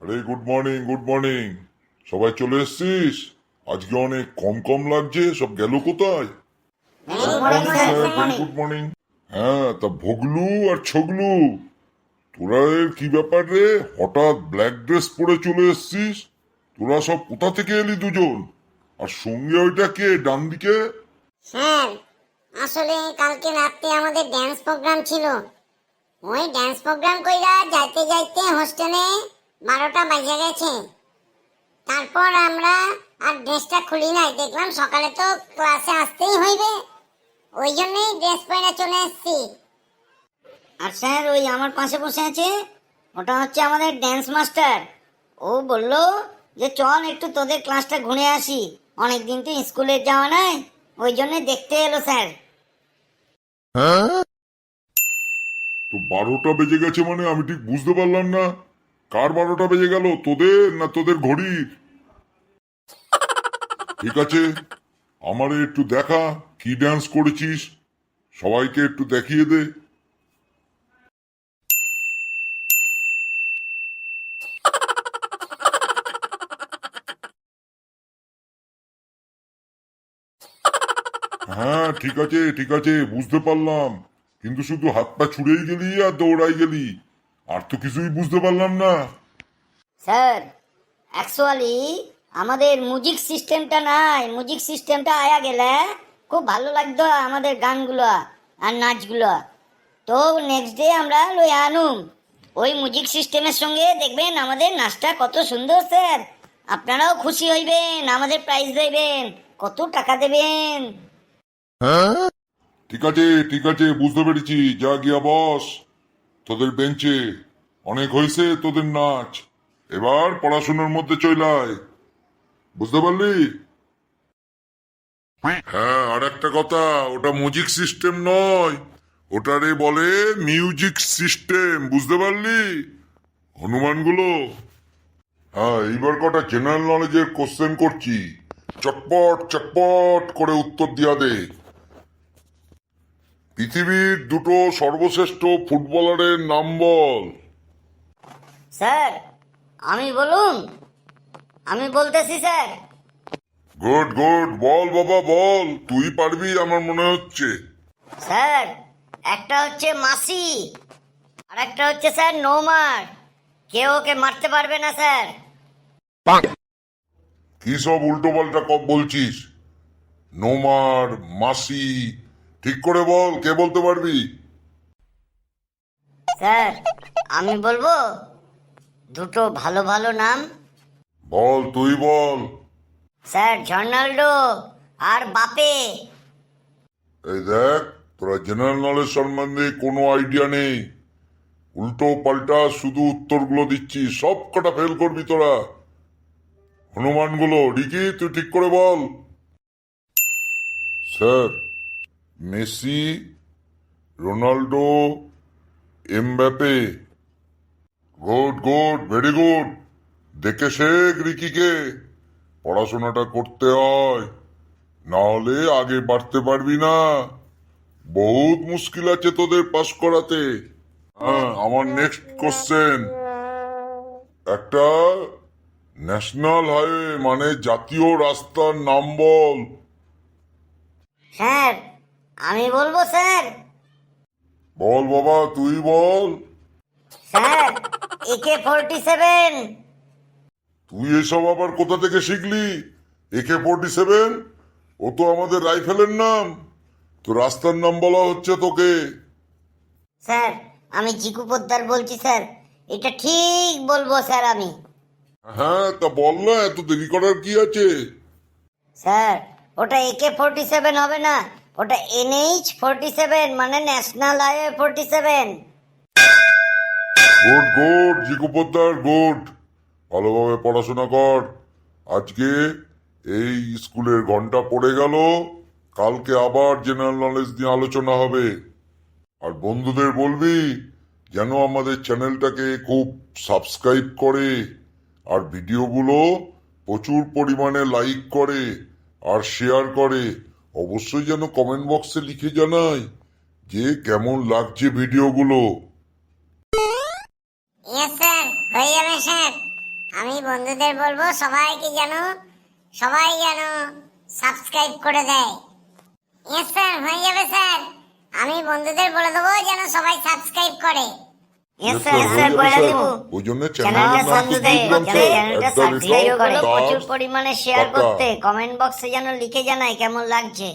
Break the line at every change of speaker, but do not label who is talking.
আরে good morning, good morning. সবাই চলে এসছিস? আজকে অনেক কম কম লাগছে, সব গেল কোথায়? Good morning sir, very good morning. হ্যাঁ, তা ভগলু আর ছগলু, তোরা এর কি ব্যাপার রে? হঠাৎ ব্ল্যাক ড্রেস পরে চলে এসছিস? তোরা সব কোথা থেকে এলি দুজন? আর সঙ্গে ওইটা কে ডান দিকে?
স্যার, আসলে কালকে রাতে আমাদের ড্যান্স প্রোগ্রাম ছিল। ওই ড্যান্স প্রোগ্রাম কইরা যাইতে যাইতে হোস্টেলে 12টা বাজে গেছে। তারপর আমরা আর ড্রেসটা খুলি নাই, দেখলাম সকালে তো ক্লাসে আসতেই হইবে, ওই জন্যই ড্রেস পরে চলে এসেছি।
আর স্যার ওই আমার পাশে বসে আছে, ওটা হচ্ছে আমাদের ড্যান্স মাস্টার। ও বলল যে চল একটু তোদের ক্লাসটা ঘুরে আসি, অনেকদিন তো স্কুলে যাওয়া নাই, ওই জন্য দেখতে এলো স্যার।
তো 12টা বেজে গেছে মানে আমি ঠিক বুঝতে পারলাম না। কার 12টা বেজে গেল, তোদের না তোদের ঘড়ির? ঠিক আছে, আমারে একটু দেখা কি ডান্স করেছিস, সবাইকে একটু দেখিয়ে দে। হ্যাঁ ঠিক আছে ঠিক আছে, বুঝতে পারলাম, কিন্তু শুধু হাত পা ছুড়েই গেলি আর দৌড়াই গেলি, আর তো কিছুই বুঝতে পারলাম না।
স্যার অ্যাকচুয়ালি আমাদের মিউজিক সিস্টেমটা নাই, মিউজিক সিস্টেমটা আয়া গেলে খুব ভালো লাগতো আমাদের গানগুলো আর নাচগুলো। তো নেক্সট ডে আমরা লই আনুম ওই মিউজিক সিস্টেমের সঙ্গে, দেখবেন আমাদের নাচটা কত সুন্দর স্যার। আপনারাও খুশি হইবেন, আমাদের প্রাইজ দেবেন, কত টাকা দেবেন।
ঠিক আছে, বুঝতে পেরেছি, যা গিয়া বস তোদের বেঞ্চে। অনেক হয়েছে তোদের নাচ, এবার পড়াশোনার মধ্যে চইলায়, বুঝতে পারলি? হ্যাঁ, আর একটা কথা, ওটা মিউজিক সিস্টেম নয়, ওটারে বলে মিউজিক সিস্টেম, বুঝতে পারলি হনুমানগুলো? হ্যাঁ, এইবার কটা জেনারেল নলেজের কোশ্চেন করছি, চটপট চটপট করে উত্তর দিয়া দে। পৃথিবীর দুটো সর্বশ্রেষ্ঠ ফুটবলারের নাম বল।
স্যার আমি বলুন, আমি বলতেছি স্যার।
গুড গুড, বল বাবা বল, তুই পারবি আমার মনে হচ্ছে।
স্যার একটা হচ্ছে মাসি, আর একটা হচ্ছে স্যার নৌমার, কেউ ওকে মারতে পারবে না স্যার।
কি সব উল্টো পাল্টা কব বলছিস? নোমার, মাসি, ঠিক করে বল, কে বলতে পারবি?
স্যার আমি বলবো দুটো ভালো ভালো নাম।
বল, তুই বল।
স্যার রোনাল্ডো আর বাপে।
এই দেখ, তোরা জেনারেল নলেজ সম্বন্ধে কোনো আইডিয়া নেই, উল্টো পাল্টা শুধু উত্তরগুলো দিচ্ছিস, সব কটা ফেল করবি তোরা। হনুমানগুলো ডিকি, তুই ঠিক করে বল। Sir, Messi, Ronaldo, Mbappe. Good good, very good. দেখে শেখ রিকিকে, পড়াশোনাটা করতে হয়, না হলে আগে বাড়তে পারবি না, বহুত মুশকিল আছে তোদের পাস করাতে। হ্যাঁ, আমার নেক্সট কোশ্চেন, একটা ন্যাশনাল হাইওয়ে মানে জাতীয় রাস্তার নাম বল।
স্যার আমি বলবো স্যার।
বল বাবা, তুই বল।
Sir AK-47।
তুই এসব আবার কোথা থেকে শিখলি? AK-47? ও তো আমাদের রাইফেলের নাম, তো রাস্তার নাম বলা হচ্ছে তোকে।
স্যার আমি জিকু পোদ্দার বলছি স্যার, এটা ঠিক বলবো স্যার আমি।
হ্যাঁ, তা বল না, এত দেরি করার কি আছে?
স্যার ওটা AK-47 হবে না, ওটা NH-47 মানে national highway 47।
Good good Jiku Poddar, good. ভালোভাবে পড়াশোনা কর। আজকে এই স্কুলের ঘন্টা পড়ে গেল, কালকে আবার জেনারেল নলেজ নিয়ে আলোচনা হবে। আর বন্ধুদের বলবি যেন আমাদের চ্যানেলটাকে খুব সাবস্ক্রাইব করে, আর ভিডিওগুলো প্রচুর পরিমাণে লাইক করে আর শেয়ার করে। অবশ্যই যেন কমেন্ট বক্সে লিখে জানায় যে কেমন লাগছে ভিডিওগুলো।
ইয়েস স্যার, হয়ে যাবে স্যার। আমি বন্ধুদের বলবো সবাই যেন সাবস্ক্রাইব করে দেয়। ইয়েস স্যার, হয়ে যাবে স্যার। আমি বন্ধুদের বলে দেবো যেন সবাই সাবস্ক্রাইব করে।
Yes,
Yes,
sir,
sir,
sir
হয়ে
বলে
যাবে,
দেব।
স্যার। ওই জন্য
চ্যানেলটা
চ্যানেলের নাম তো
বন্ধুদের
বুঝলাম, স্যার।
চ্যানেলটা
একদম
সাবস্ক্রাইব
একদম
করে
টাটা।
প্রচুর পরিমাণে শেয়ার
টাটা।
করতে, কমেন্ট বক্সে যেন লিখে জানায় কেমন লাগছে।